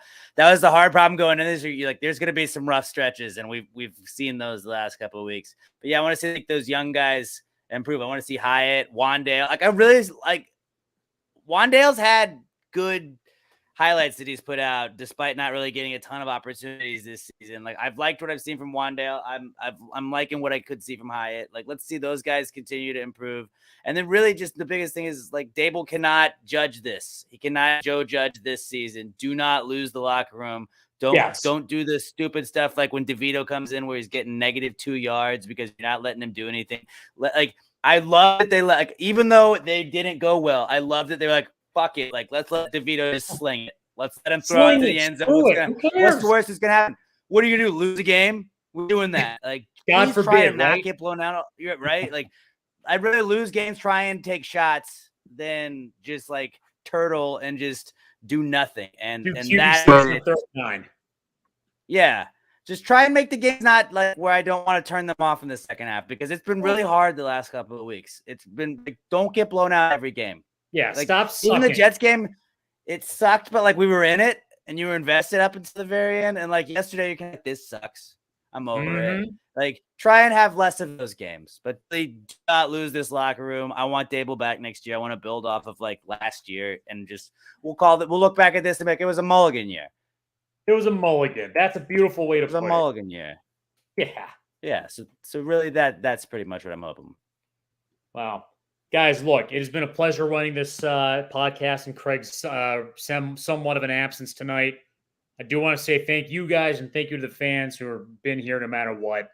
hard problem going into this year. Like, there's going to be some rough stretches, and we've seen those the last couple of weeks. But yeah, I want to see like those young guys improve. I want to see Hyatt, Wan'Dale. Like, I really like Wan'Dale's had good highlights that he's put out, despite not really getting a ton of opportunities this season. Like, I've liked what I've seen from Wan'Dale. I'm liking what I could see from Hyatt. Like, let's see those guys continue to improve. And then really just the biggest thing is like Dable cannot judge this. He cannot judge this season. Do not lose the locker room. Don't do the stupid stuff like when Dovitto comes in where he's getting -2 yards because you're not letting him do anything. Like, I love that they even though they didn't go well, I love that they were like, fuck it. Like, let's let Dovitto just sling it. Let's let him throw it to the end zone. What's the worst that's going to happen? What are you going to do? Lose a game? We're doing that. Like, God forbid, not get blown out. You're right. Like, I'd rather lose games, try and take shots than just like turtle and just do nothing. And that's third 9. Yeah. Just try and make the games not like where I don't want to turn them off in the second half, because it's been really hard the last couple of weeks. It's been like, don't get blown out every game. Yeah, like, stop sucking. Even the Jets game, it sucked, but like we were in it and you were invested up until the very end. And like yesterday, you're kind of like, this sucks. I'm over it. Like, try and have less of those games, but they do not lose this locker room. I want Dable back next year. I want to build off of like last year, and just we'll look back at this and make it was a mulligan year. It was a mulligan. That's a beautiful way to put it. It was a mulligan year. Yeah. Yeah. So really that's pretty much what I'm hoping. Wow. Guys, look, it has been a pleasure running this podcast in Craig's somewhat of an absence tonight. I do want to say thank you guys, and thank you to the fans who have been here no matter what.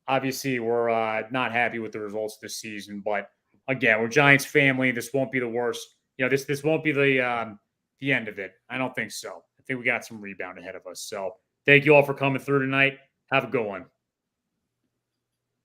Obviously, we're not happy with the results this season, but again, we're Giants family. This won't be the worst. This won't be the end of it. I don't think so. I think we got some rebound ahead of us. So thank you all for coming through tonight. Have a good one.